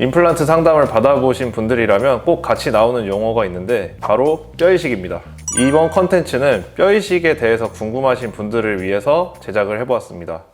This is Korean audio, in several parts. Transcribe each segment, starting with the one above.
임플란트 상담을 받아보신 분들이라면 꼭 같이 나오는 용어가 있는데 바로 뼈이식입니다. 이번 컨텐츠는 뼈이식에 대해서 궁금하신 분들을 위해서 제작을 해보았습니다.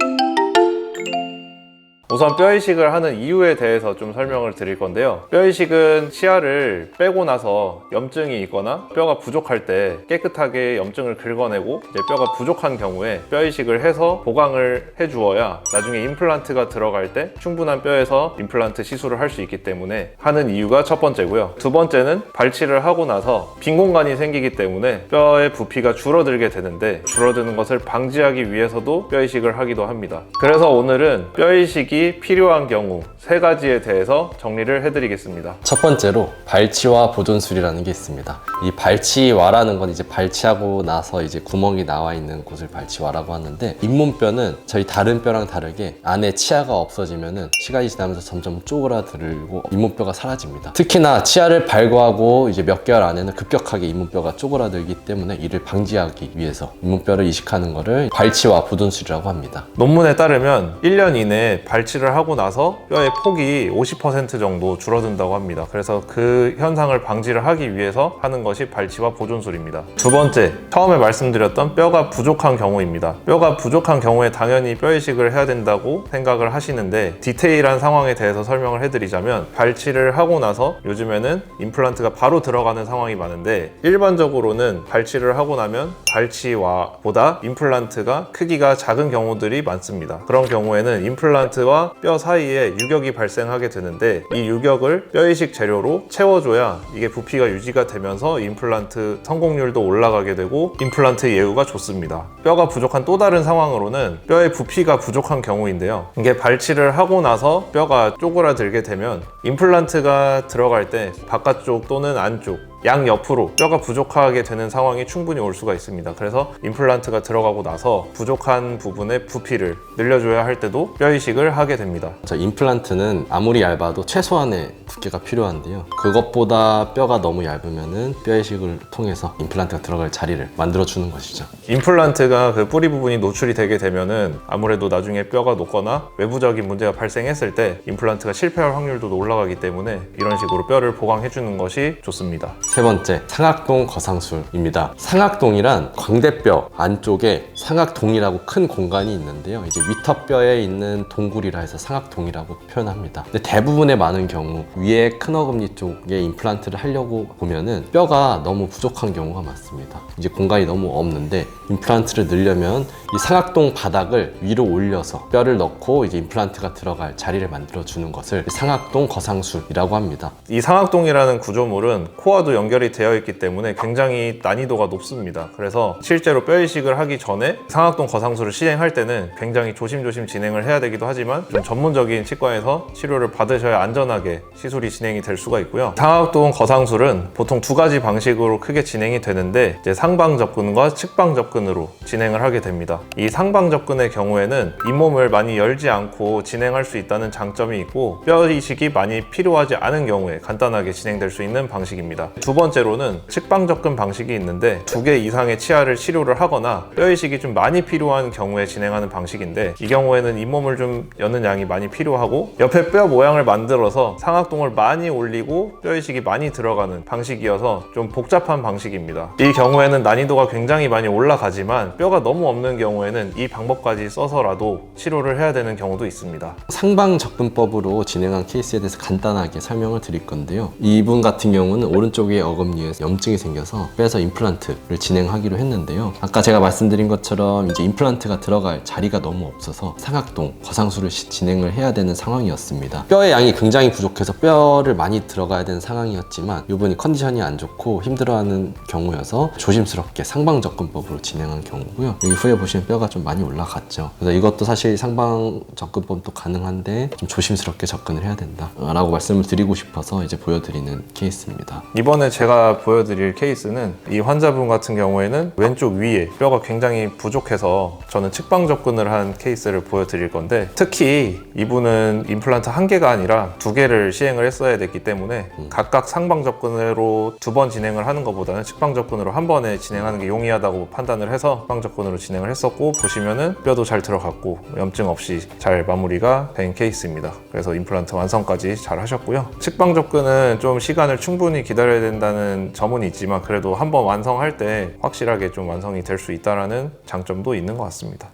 우선 뼈이식을 하는 이유에 대해서 좀 설명을 드릴 건데요. 뼈이식은 치아를 빼고 나서 염증이 있거나 뼈가 부족할 때 깨끗하게 염증을 긁어내고 이제 뼈가 부족한 경우에 뼈이식을 해서 보강을 해주어야 나중에 임플란트가 들어갈 때 충분한 뼈에서 임플란트 시술을 할 수 있기 때문에 하는 이유가 첫 번째고요. 두 번째는 발치를 하고 나서 빈 공간이 생기기 때문에 뼈의 부피가 줄어들게 되는데 줄어드는 것을 방지하기 위해서도 뼈이식을 하기도 합니다. 그래서 오늘은 뼈이식이 필요한 경우 3가지에 대해서 정리를 해드리겠습니다. 첫 번째로 발치와 보존술이라는 게 있습니다. 이 발치와라는 건 이제 발치하고 나서 이제 구멍이 나와 있는 곳을 발치와라고 하는데, 잇몸뼈는 저희 다른 뼈랑 다르게 안에 치아가 없어지면은 시간이 지나면서 점점 쪼그라들고 잇몸뼈가 사라집니다. 특히나 치아를 발과하고 이제 몇 개월 안에는 급격하게 잇몸뼈가 쪼그라들기 때문에 이를 방지하기 위해서 잇몸뼈를 이식하는 거를 발치와 보존술이라고 합니다. 논문에 따르면 1년 이내에 발치를 하고 나서 뼈의 폭이 50% 정도 줄어든다고 합니다. 그래서 그 현상을 방지를 하기 위해서 하는 것이 발치와 보존술입니다. 두 번째, 처음에 말씀드렸던 뼈가 부족한 경우입니다. 뼈가 부족한 경우에 당연히 뼈이식을 해야 된다고 생각을 하시는데, 디테일한 상황에 대해서 설명을 해드리자면, 발치를 하고 나서 요즘에는 임플란트가 바로 들어가는 상황이 많은데, 일반적으로는 발치를 하고 나면 발치와보다 임플란트가 크기가 작은 경우들이 많습니다. 그런 경우에는 임플란트와 뼈 사이에 유격이 발생하게 되는데, 이 유격을 뼈이식 재료로 채워줘야 이게 부피가 유지가 되면서 임플란트 성공률도 올라가게 되고 임플란트 예후가 좋습니다. 뼈가 부족한 또 다른 상황으로는 뼈의 부피가 부족한 경우인데요. 이게 발치를 하고 나서 뼈가 쪼그라들게 되면 임플란트가 들어갈 때 바깥쪽 또는 안쪽 양옆으로 뼈가 부족하게 되는 상황이 충분히 올 수가 있습니다. 그래서 임플란트가 들어가고 나서 부족한 부분의 부피를 늘려줘야 할 때도 뼈이식을 하게 됩니다. 임플란트는 아무리 얇아도 최소한의 두께가 필요한데요. 그것보다 뼈가 너무 얇으면은 뼈이식을 통해서 임플란트가 들어갈 자리를 만들어주는 것이죠. 임플란트가 그 뿌리 부분이 노출이 되게 되면은 아무래도 나중에 뼈가 녹거나 외부적인 문제가 발생했을 때 임플란트가 실패할 확률도 올라가기 때문에 이런 식으로 뼈를 보강해주는 것이 좋습니다. 세 번째, 상악동 거상술입니다. 상악동이란 광대뼈 안쪽에 상악동이라고 큰 공간이 있는데요. 이제 위턱뼈에 있는 동굴이라 해서 상악동이라고 표현합니다. 근데 대부분의 많은 경우 위에 큰 어금니 쪽에 임플란트를 하려고 보면은 뼈가 너무 부족한 경우가 많습니다. 이제 공간이 너무 없는데 임플란트를 넣으려면 이 상악동 바닥을 위로 올려서 뼈를 넣고 이제 임플란트가 들어갈 자리를 만들어주는 것을 상악동 거상술이라고 합니다. 이 상악동이라는 구조물은 코와도 연결이 되어 있기 때문에 굉장히 난이도가 높습니다. 그래서 실제로 뼈이식을 하기 전에 상악동 거상술을 시행할 때는 굉장히 조심조심 진행을 해야 되기도 하지만 좀 전문적인 치과에서 치료를 받으셔야 안전하게 시술이 진행이 될 수가 있고요. 상악동 거상술은 보통 2가지 방식으로 크게 진행이 되는데, 이제 상방 접근과 측방 접근으로 진행을 하게 됩니다. 이 상방 접근의 경우에는 잇몸을 많이 열지 않고 진행할 수 있다는 장점이 있고, 뼈이식이 많이 필요하지 않은 경우에 간단하게 진행될 수 있는 방식입니다. 두 번째로는 측방 접근 방식이 있는데, 2개 이상의 치아를 치료를 하거나 뼈이식이 좀 많이 필요한 경우에 진행하는 방식인데, 이 경우에는 잇몸을 좀 여는 양이 많이 필요하고 옆에 뼈 모양을 만들어서 상악동을 많이 올리고 뼈이식이 많이 들어가는 방식이어서 좀 복잡한 방식입니다. 이 경우에는 난이도가 굉장히 많이 올라가지만 뼈가 너무 없는 경우에는 이 방법까지 써서라도 치료를 해야 되는 경우도 있습니다. 상방 접근법으로 진행한 케이스에 대해서 간단하게 설명을 드릴 건데요. 이분 같은 경우는 오른쪽에 어금니에 염증이 생겨서 뼈에서 임플란트를 진행하기로 했는데요. 아까 제가 말씀드린 것처럼 이제 임플란트가 들어갈 자리가 너무 없어서 상악동 거상술을 진행을 해야 되는 상황이었습니다. 뼈의 양이 굉장히 부족해서 뼈를 많이 들어가야 되는 상황이었지만 이분이 컨디션이 안 좋고 힘들어하는 경우여서 조심스럽게 상방 접근법으로 진행한 경우고요. 여기 후에 보시면 뼈가 좀 많이 올라갔죠. 그래서 이것도 사실 상방 접근법도 가능한데 좀 조심스럽게 접근을 해야 된다 라고 말씀을 드리고 싶어서 이제 보여드리는 케이스입니다. 이번에 제가 보여드릴 케이스는 이 환자분 같은 경우에는 왼쪽 위에 뼈가 굉장히 부족해서 저는 측방 접근을 한 케이스를 보여드릴 건데, 특히 이분은 임플란트 1개가 아니라 2개를 시행을 했어야 됐기 때문에 각각 상방 접근으로 2번 진행을 하는 것보다는 측방 접근으로 한 번에 진행하는 게 용이하다고 판단을 접근을 해서 식방 접근으로 진행을 했었고, 보시면은 뼈도 잘 들어갔고 염증 없이 잘 마무리가 된 케이스입니다. 그래서 임플란트 완성까지 잘 하셨고요. 식방 접근은 좀 시간을 충분히 기다려야 된다는 점은 있지만 그래도 한번 완성할 때 확실하게 좀 완성이 될 수 있다는 장점도 있는 것 같습니다.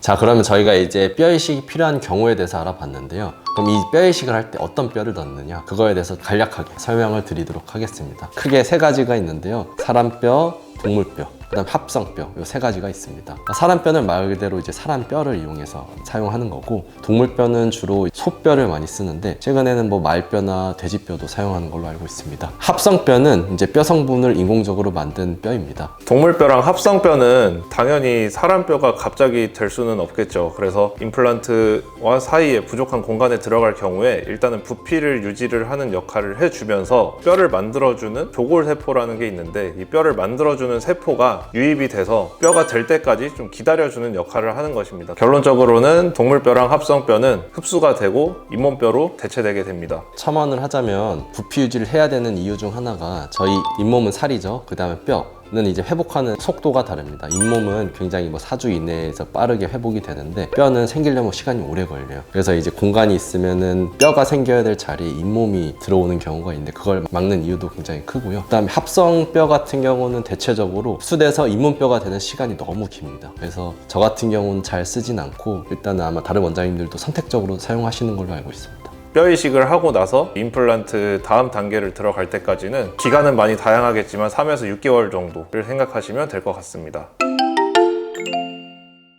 자, 그러면 저희가 이제 뼈 이식이 필요한 경우에 대해서 알아봤는데요. 그럼 이 뼈 이식을 할 때 어떤 뼈를 넣느냐, 그거에 대해서 간략하게 설명을 드리도록 하겠습니다. 크게 세 가지가 있는데요. 사람뼈, 동물뼈, 그다음 합성뼈, 이 세 가지가 있습니다. 사람뼈는 말 그대로 이제 사람 뼈를 이용해서 사용하는 거고, 동물뼈는 주로 소뼈를 많이 쓰는데 최근에는 뭐 말뼈나 돼지뼈도 사용하는 걸로 알고 있습니다. 합성뼈는 이제 뼈 성분을 인공적으로 만든 뼈입니다. 동물뼈랑 합성뼈는 당연히 사람뼈가 갑자기 될 수는 없겠죠. 그래서 임플란트와 사이에 부족한 공간에 들어갈 경우에 일단은 부피를 유지를 하는 역할을 해주면서 뼈를 만들어주는 조골세포라는 게 있는데, 이 뼈를 만들어주는 세포가 유입이 돼서 뼈가 될 때까지 좀 기다려주는 역할을 하는 것입니다. 결론적으로는 동물뼈랑 합성뼈는 흡수가 되고 잇몸뼈로 대체되게 됩니다. 첨언을 하자면 부피 유지를 해야 되는 이유 중 하나가, 저희 잇몸은 살이죠. 그 다음에 뼈는 이제 회복하는 속도가 다릅니다. 잇몸은 굉장히 4주 이내에서 빠르게 회복이 되는데 뼈는 생기려면 시간이 오래 걸려요. 그래서 이제 공간이 있으면은 뼈가 생겨야 될 자리에 잇몸이 들어오는 경우가 있는데, 그걸 막는 이유도 굉장히 크고요. 그 다음에 합성뼈 같은 경우는 대체적으로 흡수돼서 잇몸뼈가 되는 시간이 너무 깁니다. 그래서 저 같은 경우는 잘 쓰진 않고, 일단은 아마 다른 원장님들도 선택적으로 사용하시는 걸로 알고 있습니다. 뼈 이식을 하고 나서 임플란트 다음 단계를 들어갈 때까지는 기간은 많이 다양하겠지만 3에서 6개월 정도를 생각하시면 될 것 같습니다.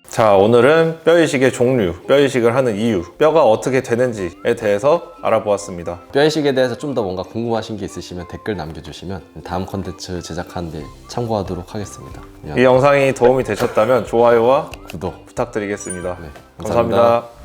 자, 오늘은 뼈 이식의 종류, 뼈 이식을 하는 이유, 뼈가 어떻게 되는지에 대해서 알아보았습니다. 뼈 이식에 대해서 좀 더 뭔가 궁금하신 게 있으시면 댓글 남겨주시면 다음 컨텐츠 제작하는 데 참고하도록 하겠습니다. 이 영상이 도움이 되셨다면 좋아요와 구독 부탁드리겠습니다. 네, 감사합니다.